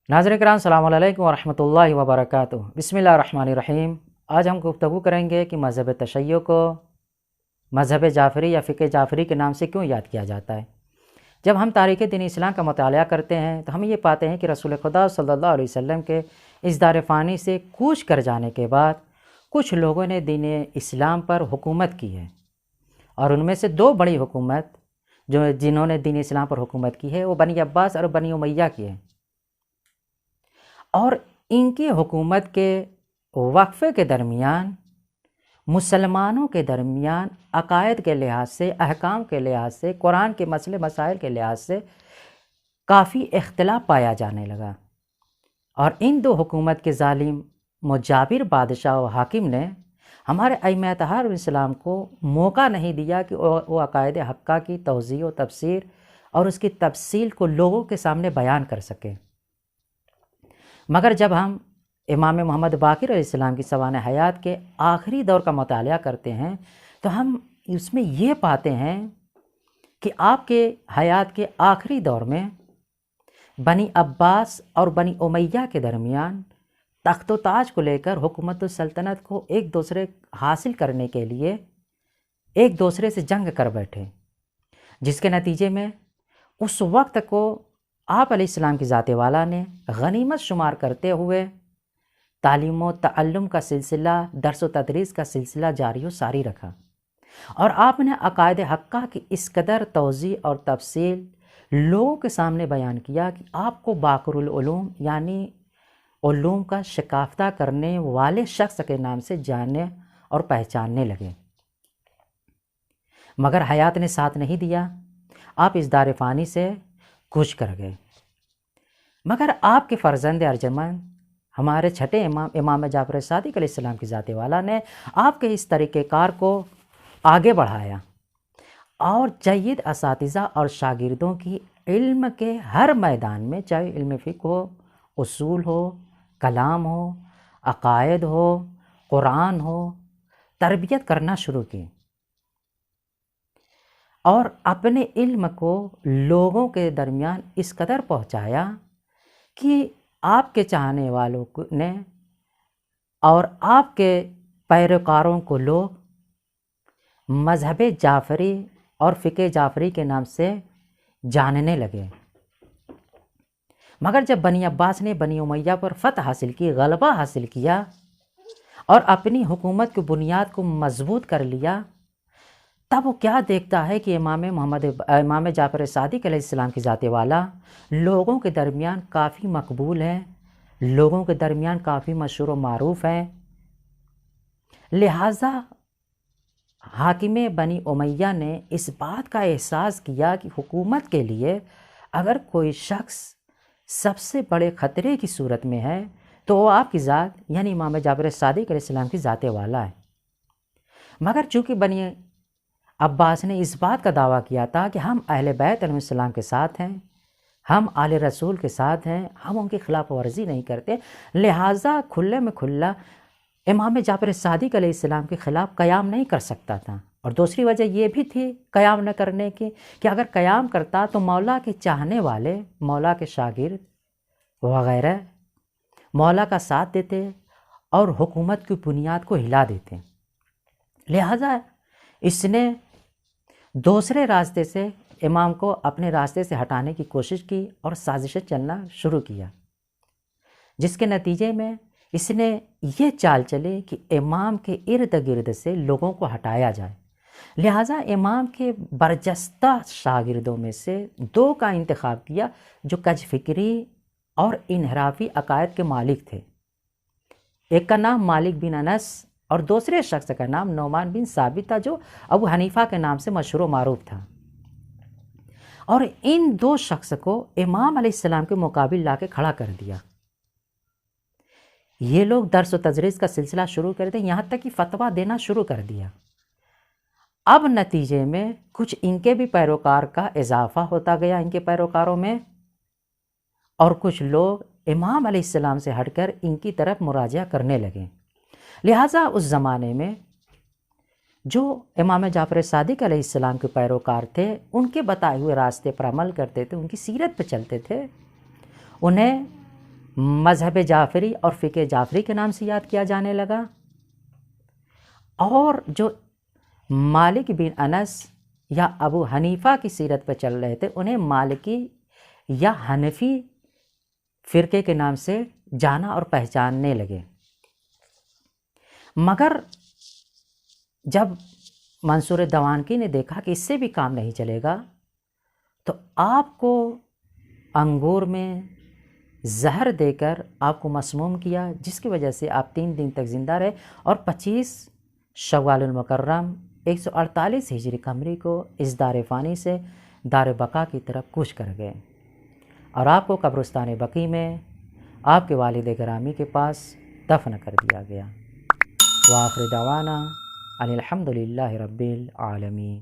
ناظرین کرام السلام علیکم ورحمۃ اللہ وبرکاتہ۔ بسم اللہ الرحمن الرحیم۔ آج ہم گفتگو کریں گے کہ مذہب تشیع کو مذہب جعفری یا فقہ جعفری کے نام سے کیوں یاد کیا جاتا ہے۔ جب ہم تاریخ دین اسلام کا مطالعہ کرتے ہیں تو ہم یہ پاتے ہیں کہ رسول خدا صلی اللہ علیہ وسلم کے اس دار فانی سے کوچ کر جانے کے بعد کچھ لوگوں نے دین اسلام پر حکومت کی ہے، اور ان میں سے دو بڑی حکومت جنہوں نے دین اسلام پر حکومت کی ہے وہ بنی عباس اور بنی امیہ کی ہے، اور ان کی حکومت کے وقفے کے درمیان مسلمانوں کے درمیان عقائد کے لحاظ سے، احکام کے لحاظ سے، قرآن کے مسئلے مسائل کے لحاظ سے کافی اختلاف پایا جانے لگا، اور ان دو حکومت کے ظالم مجابر بادشاہ و حاکم نے ہمارے ائمہ اطہار اسلام کو موقع نہیں دیا کہ وہ عقائد حقہ کی توضیح و تفسیر اور اس کی تفصیل کو لوگوں کے سامنے بیان کر سکیں۔ مگر جب ہم امام محمد باقر علیہ السلام کی سوانح حیات کے آخری دور کا مطالعہ کرتے ہیں تو ہم اس میں یہ پاتے ہیں کہ آپ کے حیات کے آخری دور میں بنی عباس اور بنی امیہ کے درمیان تخت و تاج کو لے کر حکومت السلطنت کو ایک دوسرے حاصل کرنے کے لیے ایک دوسرے سے جنگ کر بیٹھے، جس کے نتیجے میں اس وقت کو آپ علیہ السلام کی ذات والا نے غنیمت شمار کرتے ہوئے تعلیم و تعلم کا سلسلہ، درس و تدریس کا سلسلہ جاری و ساری رکھا، اور آپ نے عقائد حقہ کی اس قدر توضیح اور تفصیل لوگوں کے سامنے بیان کیا کہ آپ کو باقر العلوم یعنی علوم کا شکافتہ کرنے والے شخص کے نام سے جاننے اور پہچاننے لگے۔ مگر حیات نے ساتھ نہیں دیا، آپ اس دار فانی سے کوچ کر گئے۔ مگر آپ کے فرزند ارجمند ہمارے چھٹے امام جعفر صادق علیہ السلام کی ذات والا نے آپ کے اس طریقہ کار کو آگے بڑھایا، اور جید اساتذہ اور شاگردوں کی علم کے ہر میدان میں، چاہے علم فقہ ہو، اصول ہو، کلام ہو، عقائد ہو، قرآن ہو، تربیت کرنا شروع کی، اور اپنے علم کو لوگوں کے درمیان اس قدر پہنچایا کہ آپ کے چاہنے والوں نے اور آپ کے پیروکاروں کو لوگ مذہب جعفری اور فقہ جعفری کے نام سے جاننے لگے۔ مگر جب بنی عباس نے بنی امیہ پر فتح حاصل کی، غلبہ حاصل کیا اور اپنی حکومت کی بنیاد کو مضبوط کر لیا، تب وہ کیا دیکھتا ہے کہ امام جعفر صادق علیہ السلام کی ذات والا لوگوں کے درمیان کافی مقبول ہیں، لوگوں کے درمیان کافی مشہور و معروف ہیں، لہٰذا حاکم بنی امیہ نے اس بات کا احساس کیا کہ حکومت کے لیے اگر کوئی شخص سب سے بڑے خطرے کی صورت میں ہے تو وہ آپ کی ذات یعنی امام جعفر صادق علیہ السلام کی ذات والا ہے۔ مگر چونکہ بنی عباس نے اس بات کا دعویٰ کیا تھا کہ ہم اہل بیت علیہ السلام کے ساتھ ہیں، ہم آل رسول کے ساتھ ہیں، ہم ان کی خلاف ورزی نہیں کرتے، لہٰذا کھلے میں کھلا امام جعفر صادق علیہ السلام کے خلاف قیام نہیں کر سکتا تھا۔ اور دوسری وجہ یہ بھی تھی قیام نہ کرنے کی کہ اگر قیام کرتا تو مولا کے چاہنے والے، مولا کے شاگرد وغیرہ مولا کا ساتھ دیتے اور حکومت کی بنیاد کو ہلا دیتے، لہٰذا اس نے دوسرے راستے سے امام کو اپنے راستے سے ہٹانے کی کوشش کی اور سازشیں چلنا شروع کیا، جس کے نتیجے میں اس نے یہ چال چلی کہ امام کے ارد گرد سے لوگوں کو ہٹایا جائے، لہٰذا امام کے برجستہ شاگردوں میں سے دو کا انتخاب کیا جو کج فکری اور انحرافی عقائد کے مالک تھے۔ ایک کا نام مالک بن انس اور دوسرے شخص کا نام نعمان بن ثابت تھا جو ابو حنیفہ کے نام سے مشہور و معروف تھا، اور ان دو شخص کو امام علیہ السلام کے مقابل لا کے کھڑا کر دیا۔ یہ لوگ درس و تدریس کا سلسلہ شروع کر دیں، یہاں تک کہ فتویٰ دینا شروع کر دیا۔ اب نتیجے میں کچھ ان کے بھی پیروکار کا اضافہ ہوتا گیا ان کے پیروکاروں میں، اور کچھ لوگ امام علیہ السلام سے ہٹ کر ان کی طرف مراجعہ کرنے لگے، لہٰذا اس زمانے میں جو امام جعفر صادق علیہ السلام کے پیروکار تھے ان کے بتائے ہوئے راستے پر عمل کرتے تھے، ان کی سیرت پہ چلتے تھے، انہیں مذہب جعفری اور فقہ جعفری کے نام سے یاد کیا جانے لگا، اور جو مالک بن انس یا ابو حنیفہ کی سیرت پہ چل رہے تھے انہیں مالکی یا حنفی فرقے کے نام سے جانا اور پہچاننے لگے۔ مگر جب منصور دوانکی نے دیکھا کہ اس سے بھی کام نہیں چلے گا، تو آپ کو انگور میں زہر دے کر آپ کو مسموم کیا، جس کی وجہ سے آپ 3 دن تک زندہ رہے اور 25 شوال المکرم 148 ہجری قمری کو اس دار فانی سے دار بقا کی طرف کوچ کر گئے، اور آپ کو قبرستان بقیع میں آپ کے والد گرامی کے پاس دفن کر دیا گیا۔ وآخر دعوانا ان الحمد للہ رب العالمین۔